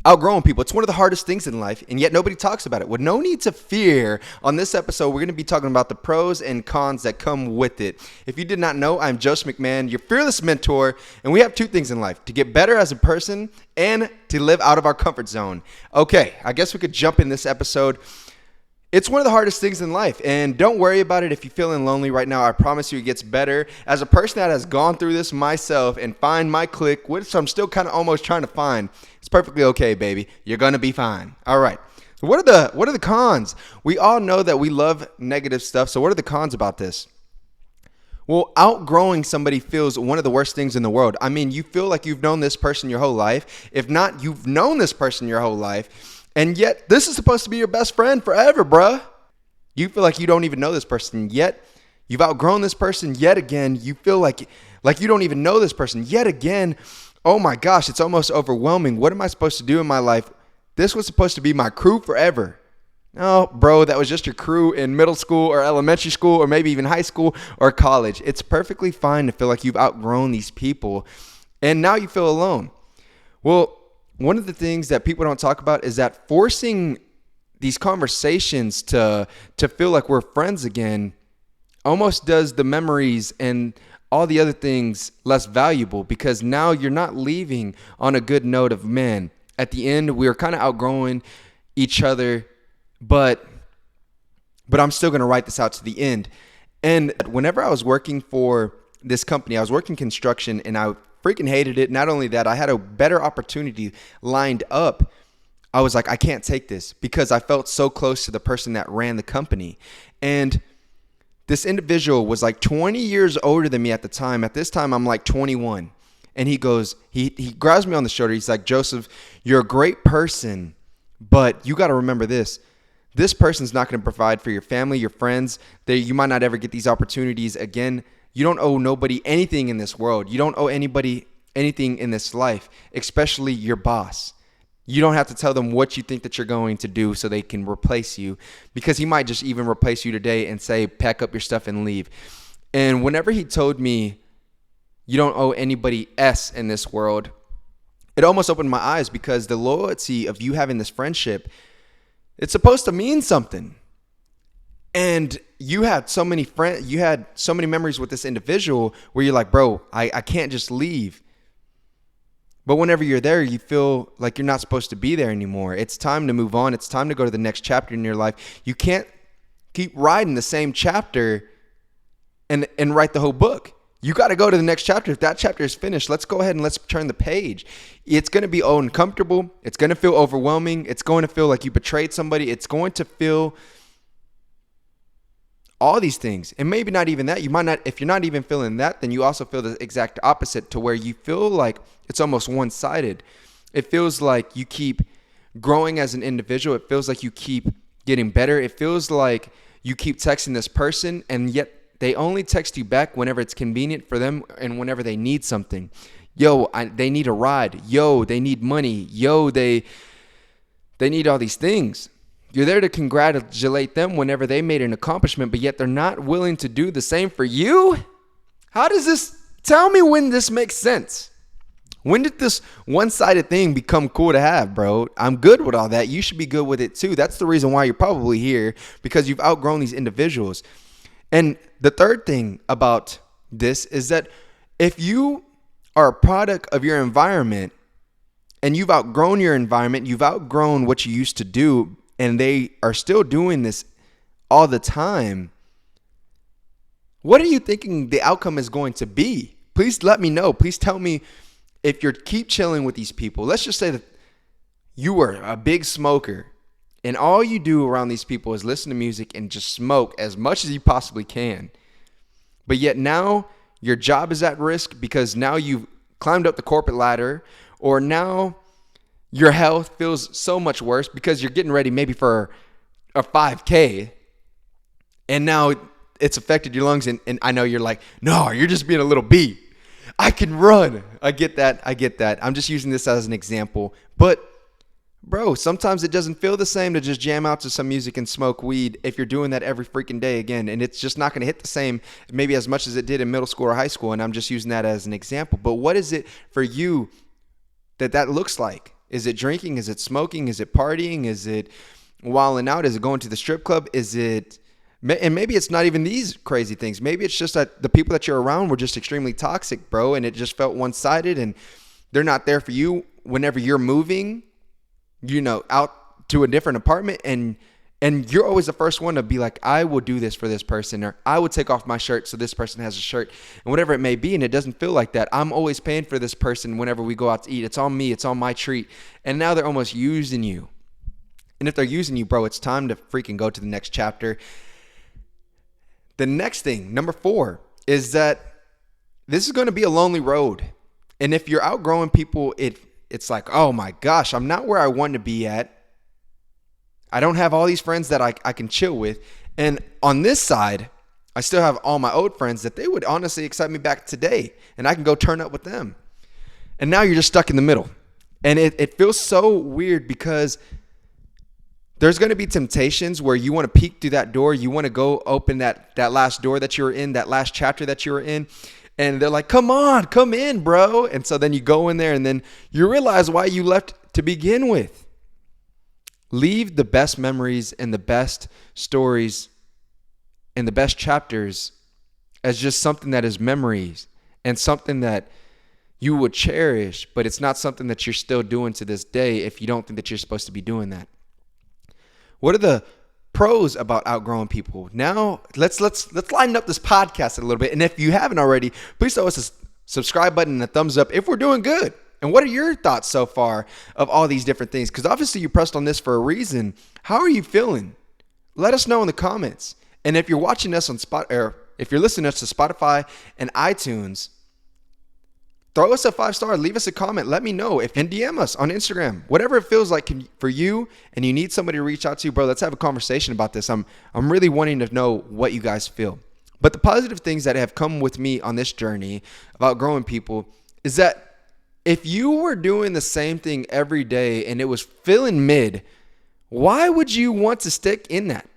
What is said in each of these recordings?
Outgrowing people. It's one of the hardest things in life, and yet nobody talks about it. With no need to fear, on this episode, we're going to be talking about the pros and cons that come with it. If you did not know, I'm Joseph McMahon, your fearless mentor, and we have two things in life: to get better as a person and to live out of our comfort zone. Okay, I guess we could jump in this episode. It's one of the hardest things in life, and don't worry about it if you're feeling lonely right now. I promise you it gets better. As a person that has gone through this myself and find my clique, which I'm still kind of almost trying to find, it's perfectly okay, baby. You're going to be fine. All right. So what are the cons? We all know that we love negative stuff, so what are the cons about this? Well, outgrowing somebody feels one of the worst things in the world. I mean, you feel like you've known this person your whole life. If not, you've known this person your whole life. And yet, this is supposed to be your best friend forever, bruh. You feel like you don't even know this person, yet you've outgrown this person yet again. You feel like you don't even know this person yet again. Oh my gosh, it's almost overwhelming. What am I supposed to do in my life? This was supposed to be my crew forever. No, bro, that was just your crew in middle school or elementary school or maybe even high school or college. It's perfectly fine to feel like you've outgrown these people, and now you feel alone. Well, one of the things that people don't talk about is that forcing these conversations to feel like we're friends again almost does the memories and all the other things less valuable, because now you're not leaving on a good note of, man, at the end we were kind of outgrowing each other, but I'm still going to write this out to the end. And whenever I was working for this company, I was working construction, and I freaking hated it. Not only that, I had a better opportunity lined up. I was like, I can't take this, because I felt so close to the person that ran the company. And this individual was like 20 years older than me at the time. At this time, I'm like 21. And he goes, he grabs me on the shoulder. He's like, Joseph, you're a great person, but you got to remember this. This person's not going to provide for your family, your friends. You might not ever get these opportunities again. You don't owe nobody anything in this world. You don't owe anybody anything in this life, especially your boss. You don't have to tell them what you think that you're going to do so they can replace you, because he might just even replace you today and say, pack up your stuff and leave. And whenever he told me, you don't owe anybody S in this world, it almost opened my eyes, because the loyalty of you having this friendship, it's supposed to mean something. And you had so many memories with this individual where you're like, bro, I can't just leave. But whenever you're there, you feel like you're not supposed to be there anymore. It's time to move on. It's time to go to the next chapter in your life. You can't keep writing the same chapter and write the whole book. You got to go to the next chapter. If that chapter is finished, let's go ahead and let's turn the page. It's going to be uncomfortable. It's going to feel overwhelming. It's going to feel like you betrayed somebody. It's going to feel all these things. And maybe not even that. You might not, if you're not even feeling that, then you also feel the exact opposite, to where you feel like it's almost one-sided. It feels like you keep growing as an individual. It feels like you keep getting better. It feels like you keep texting this person, and yet they only text you back whenever it's convenient for them and whenever they need something. Yo, they need a ride. Yo, they need money. Yo, they need all these things. You're there to congratulate them whenever they made an accomplishment, but yet they're not willing to do the same for you? How does this, tell me when this makes sense? When did this one-sided thing become cool to have, bro? I'm good with all that. You should be good with it too. That's the reason why you're probably here, because you've outgrown these individuals. And the third thing about this is that if you are a product of your environment and you've outgrown your environment, you've outgrown what you used to do, and they are still doing this all the time, what are you thinking the outcome is going to be? Please let me know. Please tell me if you keep chilling with these people. Let's just say that you were a big smoker, and all you do around these people is listen to music and just smoke as much as you possibly can. But yet now your job is at risk because now you've climbed up the corporate ladder, or now your health feels so much worse because you're getting ready maybe for a 5K, and now it's affected your lungs. And I know you're like, no, you're just being a little B. I can run. I get that. I'm just using this as an example. But bro, sometimes it doesn't feel the same to just jam out to some music and smoke weed if you're doing that every freaking day again. And it's just not going to hit the same maybe as much as it did in middle school or high school. And I'm just using that as an example. But what is it for you that looks like? Is it drinking? Is it smoking? Is it partying? Is it wilding out? Is it going to the strip club? And maybe it's not even these crazy things. Maybe it's just that the people that you're around were just extremely toxic, bro, and it just felt one-sided, and they're not there for you whenever you're moving, out to a different apartment, and you're always the first one to be like, I will do this for this person, or I will take off my shirt so this person has a shirt, and whatever it may be. And it doesn't feel like that. I'm always paying for this person whenever we go out to eat. It's on me. It's on my treat. And now they're almost using you. And if they're using you, bro, it's time to freaking go to the next chapter. The next thing, number 4, is that this is going to be a lonely road. And if you're outgrowing people, it's like, oh my gosh, I'm not where I want to be at. I don't have all these friends that I can chill with. And on this side, I still have all my old friends that they would honestly accept me back today, and I can go turn up with them. And now you're just stuck in the middle. And it feels so weird because there's going to be temptations where you want to peek through that door. You want to go open that last door that you were in, that last chapter that you were in. And they're like, come on, come in, bro. And so then you go in there and then you realize why you left to begin with. Leave the best memories and the best stories and the best chapters as just something that is memories and something that you would cherish, but it's not something that you're still doing to this day if you don't think that you're supposed to be doing that. What are the pros about outgrowing people? Now, let's lighten up this podcast a little bit. And if you haven't already, please throw us a subscribe button and a thumbs up if we're doing good. And what are your thoughts so far of all these different things? Because obviously you pressed on this for a reason. How are you feeling? Let us know in the comments. And if you're watching us on if you're listening to us to Spotify and iTunes, throw us a 5-star, leave us a comment, let me know, and DM us on Instagram. Whatever it feels like for you, and you need somebody to reach out to, bro, let's have a conversation about this. I'm really wanting to know what you guys feel. But the positive things that have come with me on this journey of outgrowing people is that if you were doing the same thing every day and it was feeling mid, why would you want to stick in that?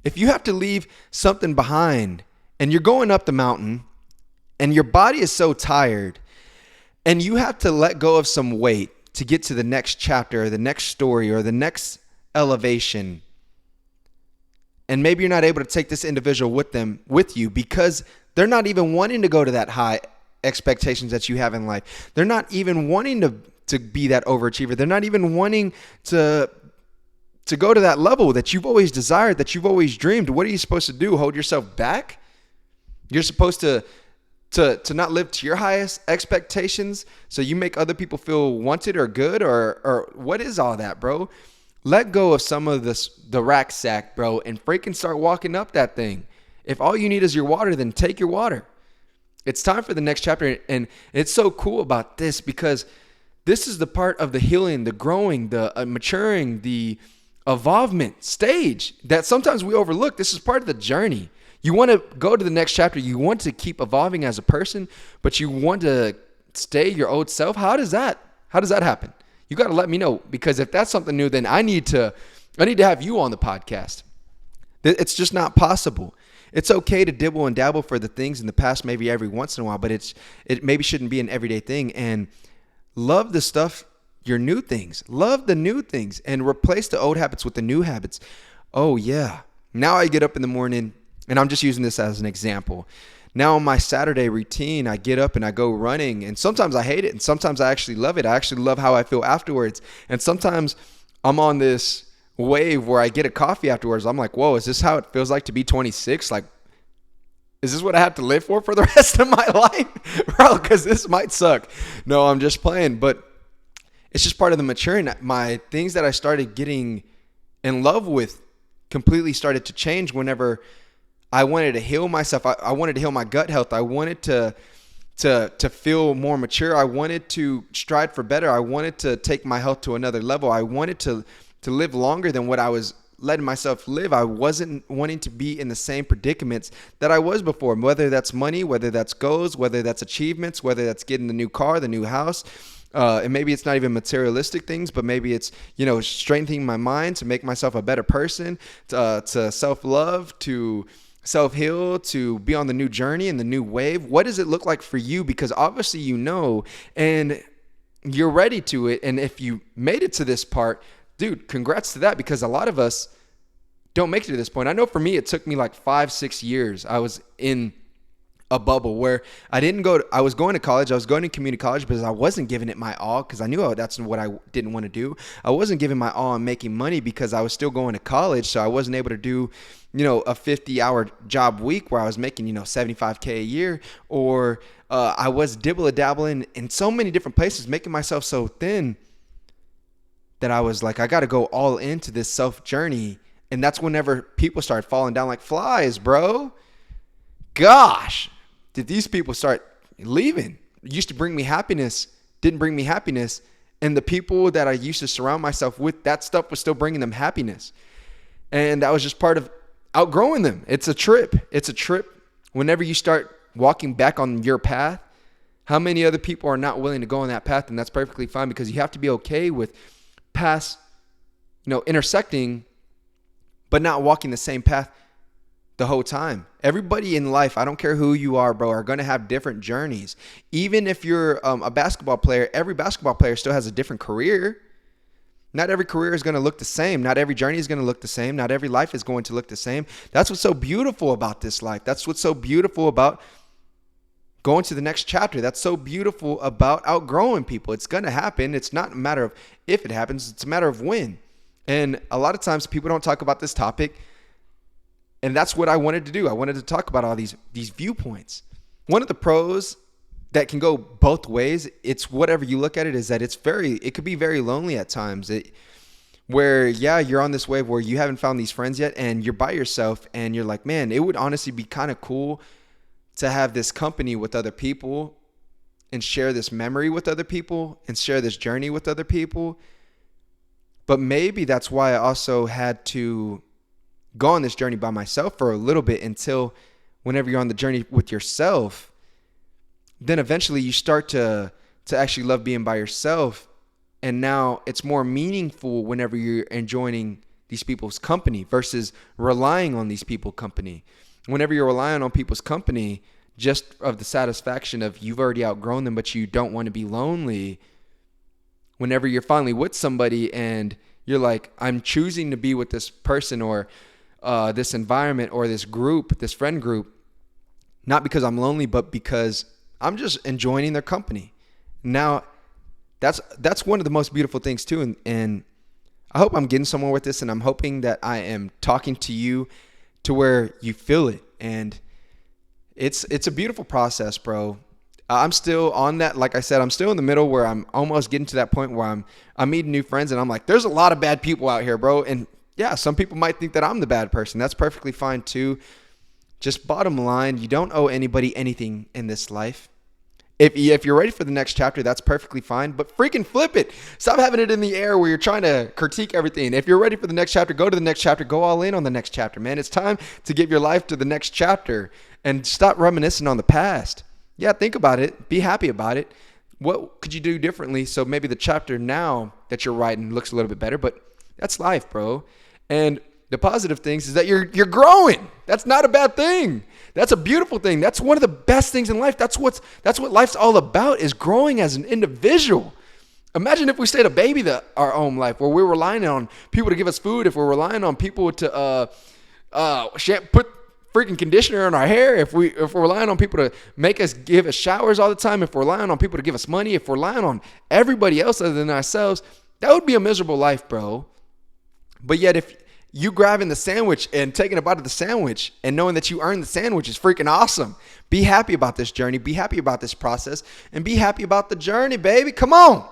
If you have to leave something behind and you're going up the mountain and your body is so tired and you have to let go of some weight to get to the next chapter or the next story or the next elevation, and maybe you're not able to take this individual with you because they're not even wanting to go to that high expectations that you have in life. They're not even wanting to be that overachiever. They're not even wanting to go to that level that you've always desired, that you've always dreamed. What are you supposed to do? Hold yourself back? You're supposed to not live to your highest expectations so you make other people feel wanted or good, or what is all that, bro? Let go of some of the rack sack, bro, and freaking start walking up that thing. If all you need is your water, then take your water. It's time for the next chapter, and it's so cool about this because this is the part of the healing, the growing, the maturing, the evolvement stage that sometimes we overlook. This is part of the journey. You want to go to the next chapter. You want to keep evolving as a person, but you want to stay your old self. How does that happen? You got to let me know, because if that's something new, then I need to have you on the podcast. It's just not possible. It's okay to dibble and dabble for the things in the past, maybe every once in a while, but it maybe shouldn't be an everyday thing. And love the stuff, your new things. Love the new things and replace the old habits with the new habits. Oh yeah. Now I get up in the morning, and I'm just using this as an example. Now on my Saturday routine, I get up and I go running, and sometimes I hate it, and sometimes I actually love it. I actually love how I feel afterwards. And sometimes I'm on this wave where I get a coffee afterwards. I'm like, whoa, is this how it feels like to be 26? Like, is this what I have to live for the rest of my life? Bro, because this might suck. No, I'm just playing. But it's just part of the maturing. My things that I started getting in love with completely started to change whenever I wanted to heal myself. I wanted to heal my gut health. I wanted to feel more mature. I wanted to strive for better. I wanted to take my health to another level. I wanted to live longer than what I was letting myself live. I wasn't wanting to be in the same predicaments that I was before, whether that's money, whether that's goals, whether that's achievements, whether that's getting the new car, the new house. And maybe it's not even materialistic things, but maybe it's, strengthening my mind to make myself a better person, to self-love, to self-heal, to be on the new journey and the new wave. What does it look like for you? Because obviously and you're ready to it. And if you made it to this part, dude, congrats to that, because a lot of us don't make it to this point. I know for me, it took me like 5-6 years. I was in a bubble where I was going to college. I was going to community college because I wasn't giving it my all, because I knew that's what I didn't want to do. I wasn't giving my all on making money because I was still going to college. So I wasn't able to do, a 50-hour job week where I was making, $75K a year, or I was dabbling in so many different places, making myself so thin that I was like, I got to go all into this self journey. And that's whenever people started falling down like flies, bro. Gosh, did these people start leaving? It used to bring me happiness, didn't bring me happiness. And the people that I used to surround myself with, that stuff was still bringing them happiness. And that was just part of outgrowing them. It's a trip. It's a trip. Whenever you start walking back on your path, how many other people are not willing to go on that path? And that's perfectly fine, because you have to be okay with paths, intersecting, but not walking the same path the whole time. Everybody in life, I don't care who you are, bro, are going to have different journeys. Even if you're a basketball player, every basketball player still has a different career. Not every career is going to look the same. Not every journey is going to look the same. Not every life is going to look the same. That's what's so beautiful about this life. That's what's so beautiful about going to the next chapter. That's so beautiful about outgrowing people. It's going to happen. It's not a matter of if it happens. It's a matter of when. And a lot of times people don't talk about this topic. And that's what I wanted to do. I wanted to talk about all these viewpoints. One of the pros that can go both ways, it's whatever you look at it, is that it could be very lonely at times. Where you're on this wave where you haven't found these friends yet, and you're by yourself, and you're like, man, it would honestly be kind of cool to have this company with other people and share this memory with other people and share this journey with other people. But maybe that's why I also had to go on this journey by myself for a little bit, until whenever you're on the journey with yourself, then eventually you start to actually love being by yourself. And now it's more meaningful whenever you're enjoying these people's company versus relying on these people's company. Whenever you're relying on people's company, just of the satisfaction of you've already outgrown them, but you don't want to be lonely. Whenever you're finally with somebody and you're like, I'm choosing to be with this person or this environment or this group, this friend group, not because I'm lonely, but because I'm just enjoying their company. Now, that's one of the most beautiful things too. And I hope I'm getting somewhere with this, and I'm hoping that I am talking to you to where you feel it. And it's a beautiful process, bro. I'm still on that. Like I said, I'm still in the middle where I'm almost getting to that point where I'm meeting new friends, and I'm like, there's a lot of bad people out here, bro. And yeah, some people might think that I'm the bad person. That's perfectly fine too. Just bottom line, you don't owe anybody anything in this life. If you're ready for the next chapter, that's perfectly fine. But freaking flip it. Stop having it in the air where you're trying to critique everything. If you're ready for the next chapter, go to the next chapter. Go all in on the next chapter, man. It's time to give your life to the next chapter and stop reminiscing on the past. Yeah, think about it. Be happy about it. What could you do differently so maybe the chapter now that you're writing looks a little bit better? But that's life, bro. And the positive things is that you're growing. That's not a bad thing. That's a beautiful thing. That's one of the best things in life. That's what life's all about, is growing as an individual. Imagine if we stayed a baby our own life, where we're relying on people to give us food, if we're relying on people to put freaking conditioner in our hair, if we're relying on people to give us showers all the time, if we're relying on people to give us money, if we're relying on everybody else other than ourselves, that would be a miserable life, bro. But yet if you grabbing the sandwich and taking a bite of the sandwich and knowing that you earned the sandwich is freaking awesome. Be happy about this journey. Be happy about this process, and be happy about the journey, baby. Come on.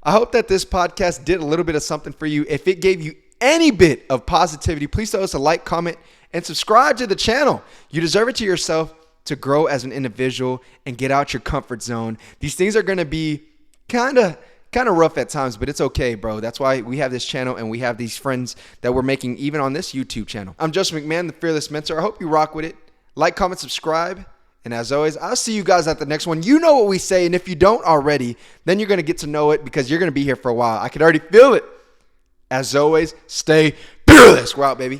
I hope that this podcast did a little bit of something for you. If it gave you any bit of positivity, please throw us a like, comment, and subscribe to the channel. You deserve it to yourself to grow as an individual and get out your comfort zone. These things are going to be kind of rough at times, but it's okay, bro. That's why we have this channel and we have these friends that we're making even on this YouTube channel. I'm Joseph McMahon, the Fearless Mentor. I hope you rock with it. Like, comment, subscribe. And as always, I'll see you guys at the next one. You know what we say, and if you don't already, then you're going to get to know it because you're going to be here for a while. I can already feel it. As always, stay fearless. We're out, baby.